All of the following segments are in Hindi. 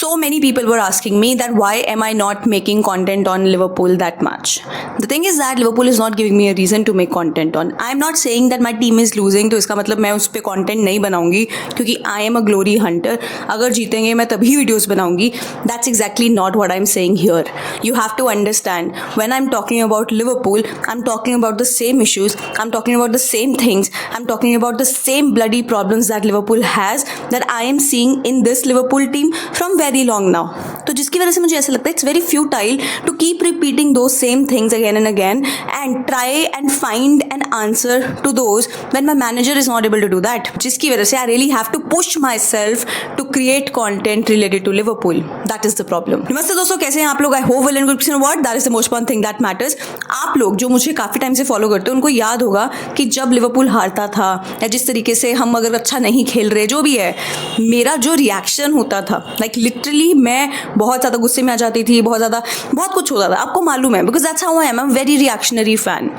So many people were asking me that why am I not making content on Liverpool that much? The thing is that Liverpool is not giving me a reason to make content on. I am not saying that my team is losing, तो इसका मतलब मैं उस पर content नहीं बनाऊंगी क्योंकि I am a glory hunter. अगर जीतेंगे मैं तभी videos बनाऊंगी. That's exactly not what I'm saying here. You have to understand, when I'm talking about Liverpool, I'm talking about the same issues, I'm talking about the same things, I'm talking about the same bloody problems that Liverpool has, that I am seeing in this Liverpool team from very long now. तो जिसकी वजह से मुझे ऐसा लगता है it's very futile to keep repeating those same things again and again and try and find an answer to those when my manager is not able to do that. जिसकी वजह से I really have to push myself to create content related to Liverpool. That is the problem. नमस्ते दोस्तों, कैसे हैं आप लोग? I hope well and good. You know what? That is the most important thing that matters. आप लोग जो मुझे काफ़ी टाइम से फॉलो करते हो उनको याद होगा कि जब लिवरपूल हारता था या जिस तरीके से हम अगर अच्छा नहीं खेल रहे, जो भी है, मेरा जो रिएक्शन होता था, लाइक लिटरली मैं बहुत ज़्यादा गुस्से में आ जाती थी, बहुत कुछ होता था. आपको मालूम है, because that's how I am. I am very reactionary fan.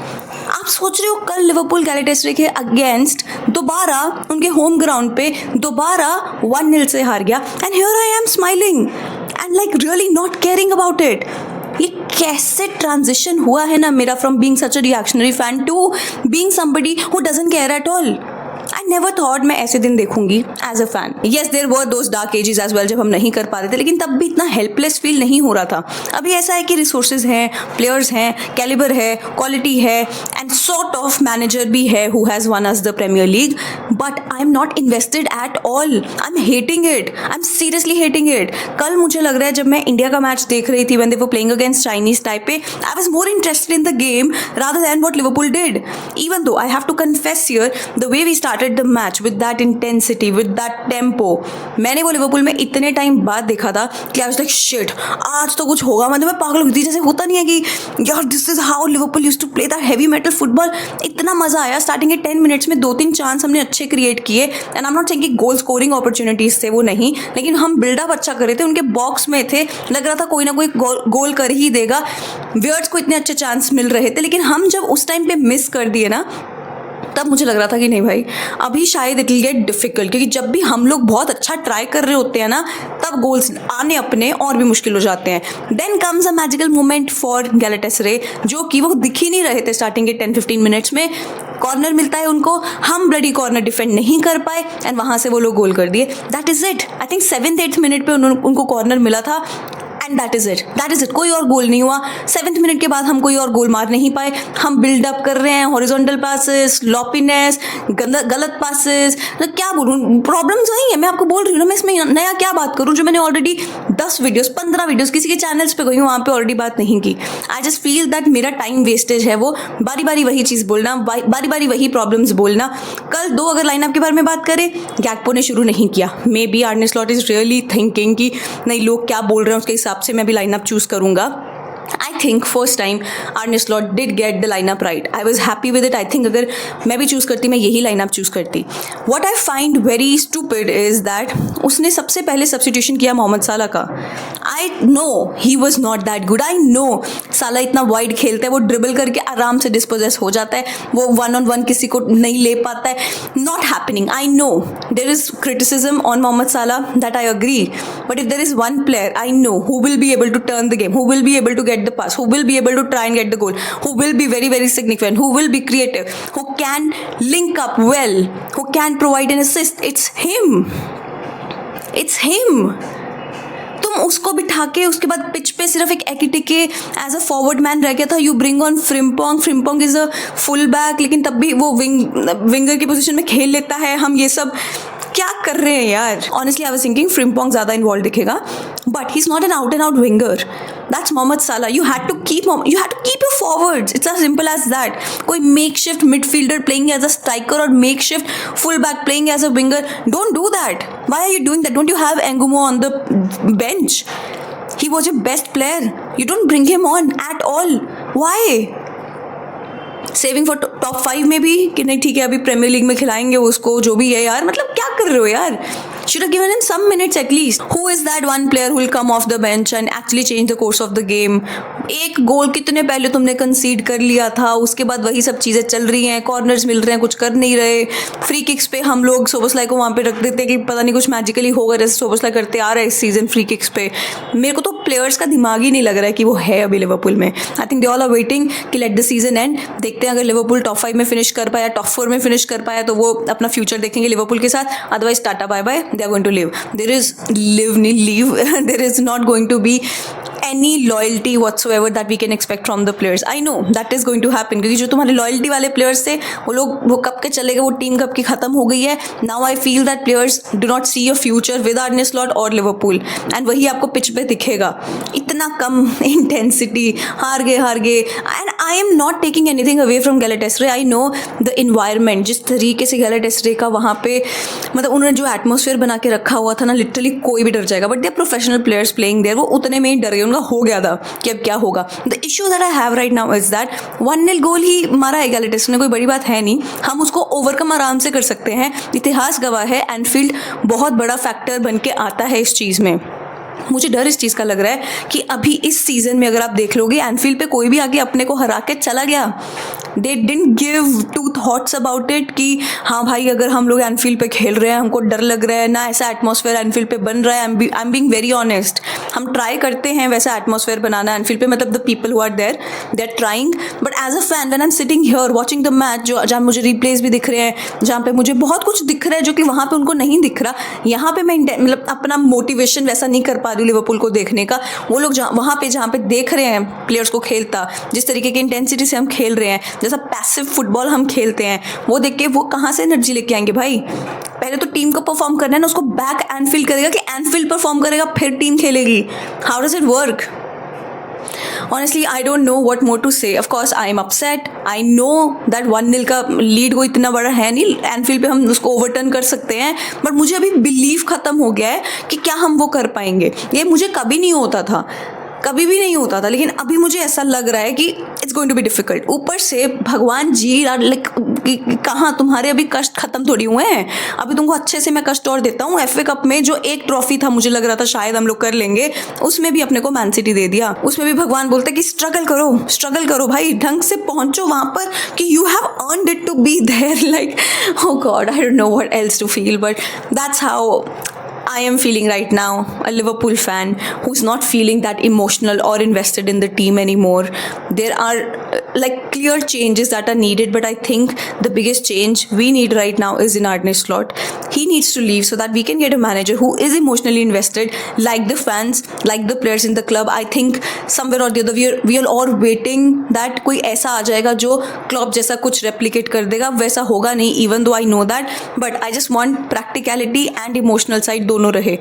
आप सोच रहे हो कल लिवरपूल गैलेटासरे के अगेंस्ट दोबारा उनके होम ग्राउंड पे दोबारा 1-0 से हार गया, and here I am smiling and like really not caring about it. ये कैसे ट्रांजिशन हुआ है ना मेरा from being such a reactionary fan to being somebody who doesn't care at all. I never thought मैं ऐसे दिन देखूंगी as a fan. Yes, there were those dark ages as well जब हम नहीं कर पा रहे थे, लेकिन तब भी इतना हेल्पलेस फील नहीं हो रहा था. अभी ऐसा है कि रिसोर्सेज हैं, प्लेयर्स हैं, कैलिबर है, क्वालिटी है, एंड सॉर्ट ऑफ मैनेजर भी है who has won us the premier league. But I am not invested at all. I am hating it. I am seriously hating it. कल मुझे लग रहा है जब मैं इंडिया का मैच देख रही थी, when they were playing against Chinese Taipei, I was more interested in the game rather than what Liverpool did. Even though I have to confess here, the way we started the match with that intensity, with that tempo, मैंने वो लिवरपूल में इतने टाइम बाद देखा था कि I was like shit, आज तो कुछ होगा. मतलब मैं पागल हो गई थी. जैसे होता नहीं है कि यार this is how Liverpool used to play that heavy metal football. इतना मजा आया स्टार्टिंग के 10 मिनट्स में. 2-3 चांस हमने अच्छे क्रिएट किए, and I am not saying कि गोल स्कोरिंग अपॉर्चुनिटीज थे, वो नहीं, लेकिन हम बिल्डअप अच्छा कर रहे थे. उनके बॉक्स में थे, लग रहा था कोई ना कोई गोल कर ही देगा. वियर्ड्स को इतने अच्छे चांस मिल रहे थे, लेकिन हम जब उस टाइम पे मिस कर दिए ना, तब मुझे लग रहा था कि नहीं भाई, अभी शायद इट विल गेट डिफिकल्ट. क्योंकि जब भी हम लोग बहुत अच्छा ट्राई कर रहे होते हैं ना, तब गोल्स आने अपने और भी मुश्किल हो जाते हैं. Then comes a magical moment for Galatasaray, जो कि वो दिख ही नहीं रहे थे स्टार्टिंग के 10-15 मिनट्स में. कॉर्नर मिलता है उनको, हम ब्लडी कॉर्नर डिफेंड नहीं कर पाए, एंड वहाँ से वो लोग गोल कर दिए. That is it. I think 7th-8th minute पे उनको कॉर्नर मिला था, एंड दैट इज़ इट. कोई और गोल नहीं हुआ. 7th मिनट के बाद हम कोई और गोल मार नहीं पाए. हम बिल्डअप कर रहे हैं, हॉरिजॉन्टल पासेस, लॉपीनेस, गलत पासेस. तो क्या बोलूँ, प्रॉब्लम्स वही है. मैं आपको बोल रही हूँ ना, मैं इसमें नया क्या बात करूँ जो मैंने ऑलरेडी 10 वीडियोस 15 वीडियोस किसी के चैनल्स पे गई हूँ, वहाँ पे ऑलरेडी बात नहीं की. आई जस्ट फील दैट मेरा टाइम वेस्टेज है वो, बारी बारी वही चीज़ बोलना, बारी बारी वही प्रॉब्लम्स बोलना. कल 2 अगर लाइनअप के बारे में बात करें, गैक्पो ने शुरू नहीं किया. May be आर्ने slot is really thinking कि नहीं, लोग क्या बोल रहे हैं उसके हिसाब से मैं भी लाइनअप चूज करूंगा. I think first time Arne Slot did get the lineup right. I was happy with it. I think अगर मैं भी चूज़ करती, मैं यही लाइनअप चूज़ करती. What I find very stupid is that उसने सबसे पहले सब्स्टिट्यूशन किया मोहम्मद साला का. I know he was not that good. I know साला इतना वाइड खेलता है, वो ड्रिबल करके आराम से डिस्पोजेस हो जाता है, वो 1-on-1 किसी को नहीं ले पाता है. Not happening. I know there is criticism on Mohamed Salah, that I agree. But if there is one player I know who will be able to turn the game, who will be able to get the pass, who will be able to try and get the goal, who will be very very significant, who will be creative, who can link up well, who can provide an assist, it's him. It's him. तुम उसको बिठा के उसके बाद पिच पे सिर्फ एक Ekitike as a forward man रह गया था. You bring on Frimpong is a full back, लेकिन तब भी वो विंगर की पोजीशन में खेल लेता है. हम ये सब क्या कर रहे हैं यार? Honestly I was thinking Frimpong ज़्यादा इन्वॉल्व दिखेगा, but he is not an out and out winger. That's Mohamed Salah. You had to keep your forwards. It's as simple as that. कोई makeshift midfielder playing as a striker or makeshift fullback playing as a winger. Don't do that. Why are you doing that? Don't you have Ngumo on the bench? He was your best player. You don't bring him on at all. Why? Saving for top 5 में भी कि नहीं ठीक है, अभी प्रीमियर लीग में खिलाएंगे उसको, जो भी है यार. मतलब क्या कर रहे हो यार? should have given him some minutes at least. Who is that one player who will come off the bench and actually change the course of the game? एक गोल कितने पहले तुमने कंसीड कर लिया था, उसके बाद वही सब चीज़ें चल रही हैं, कॉर्नर्स मिल रहे हैं, कुछ कर नहीं रहे. फ्री किक्स पे हम लोग सोबोस्लाई को वहाँ पे रख देते कि पता नहीं कुछ मैजिकली होगा, जैसे सोबोस्लाई करते आ रहा है इस सीज़न फ्री किक्स पे. मेरे को तो प्लेयर्स का दिमाग ही नहीं लग रहा है कि वो है अभी लिवरपूल में. I think they all are waiting कि लेट द सीजन एंड. देखते हैं अगर लिवरपूल टॉप 5 में फिनिश कर पाया, टॉप 4 में फिनिश कर पाया तो वो अपना फ्यूचर देखेंगे लिवरपूल के साथ. Otherwise tata bye bye, they are going to live. There is live नहीं leave there is not going to be any loyalty whatsoever that we can expect from the players. I know that is going to happen क्योंकि जो तुम्हारे loyalty वाले players थे वो कब के चले गए, वो टीम कब की ख़त्म हो गई है. Now I feel that players do not see a future with Arne Slot और Liverpool and वही आपको पिच पे दिखेगा. इतना कम intensity, हार गए and I am not taking anything away from Galatasaray. I know the environment, जिस तरीके से Galatasaray का वहाँ पे मतलब उन्होंने जो atmosphere बना के रखा हुआ था ना, लिटरली कोई भी डर जाएगा. But they are professional players playing there, वो उतने में ही डर गए, हो गया था कि अब क्या होगा. The issue that I have right now is that 1-0 गोल ही मारा है गैलेटेस ने, कोई बड़ी बात है नहीं. हम उसको ओवरकम आराम से कर सकते हैं. इतिहास गवाह है, एनफील्ड बहुत बड़ा फैक्टर बन के आता है इस चीज़ में. मुझे डर इस चीज़ का लग रहा है कि अभी इस सीज़न में अगर आप देख लोगे एनफील्ड पे कोई भी आगे अपने को हरा के चला गया, they didn't give two thoughts about it कि हाँ भाई अगर हम लोग एनफील्ड पे खेल रहे हैं हमको डर लग रहा है ना, ऐसा एटमॉस्फेयर एनफील्ड पे बन रहा है. I am being very honest. हम ट्राई करते हैं वैसा एटमॉस्फेयर बनाना एनफील्ड पे, मतलब the people who are there they are trying. But as a fan when I am sitting here watching the match, जो जहाँ मुझे रिप्लेस भी दिख रहे हैं, जहाँ पे मुझे बहुत कुछ दिख रहा है जो कि वहाँ पे उनको नहीं दिख रहा, यहाँ पे मैं मतलब अपना मोटिवेशन वैसा नहीं कर पा रही हूँ लिवरपूल को देखने का. वो लोग वहाँ पे जहाँ पे देख रहे हैं प्लेयर्स को खेलता, जिस तरीके की इंटेंसिटी से हम खेल रहे हैं, जैसा पैसिव फुटबॉल हम खेलते हैं, वो देख के वो कहाँ से एनर्जी लेके आएंगे भाई. पहले तो टीम को परफॉर्म करना है ना, उसको बैक एनफील्ड करेगा कि एनफील्ड परफॉर्म करेगा फिर टीम खेलेगी. How does it work? Honestly, I don't know what more to say. Of course, I am upset. I know that 1-0 का लीड को इतना बड़ा है नहीं, एनफील्ड पे हम उसको ओवरटर्न कर सकते हैं. बट मुझे अभी बिलीव ख़त्म हो गया है कि क्या हम वो कर पाएंगे. ये मुझे कभी नहीं होता था, कभी भी नहीं होता था, लेकिन अभी मुझे ऐसा लग रहा है कि it's going to be difficult. ऊपर से भगवान जी लाइक कहाँ तुम्हारे अभी कष्ट खत्म थोड़ी हुए हैं. अभी तुमको अच्छे से मैं कष्ट और देता हूँ. FA कप में जो एक ट्रॉफी था मुझे लग रहा था शायद हम लोग कर लेंगे, उसमें भी अपने को मैन सिटी दे दिया. उसमें भी भगवान बोलते कि स्ट्रगल करो भाई, ढंग से पहुंचो वहाँ पर कि you have earned it to be there. Like oh God, I don't know what else to feel, but that's how I am feeling right now, a Liverpool fan who's not feeling that emotional or invested in the team anymore. There are like clear changes that are needed, but I think the biggest change we need right now is in Arne Slot. He needs to leave so that we can get a manager who is emotionally invested, like the fans, like the players in the club. I think somewhere or the other we are all waiting that कोई ऐसा आ जाएगा जो क्लब जैसा कुछ replicate कर देगा. वैसा होगा नहीं, even though I know that, but I just want practicality and emotional side दोनों रहे.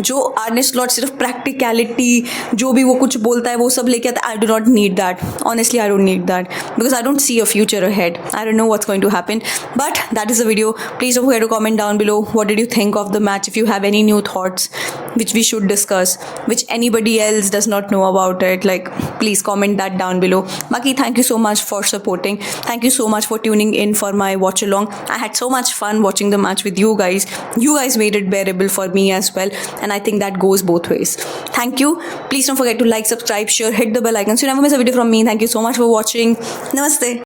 जो आर्ने स्लॉट सिर्फ प्रैक्टिकलिटी जो भी वो कुछ बोलता है वो सब लेके आता है. I do not need that. Honestly I don't need that because I don't see a future ahead. I don't know what's going to happen, but that is the video. Please don't forget to comment down below what did you think of the match. If you have any new thoughts which we should discuss, which anybody else does not know about it, like please comment that down below. Baki, thank you so much for supporting. Thank you so much for tuning in for my watch along. I had so much fun watching the match with you guys. You guys made it bearable for me as well, and I think that goes both ways. Thank you. Please don't forget to like, subscribe, share, hit the bell icon so you never miss a video from me. Thank you so much for watching. Namaste.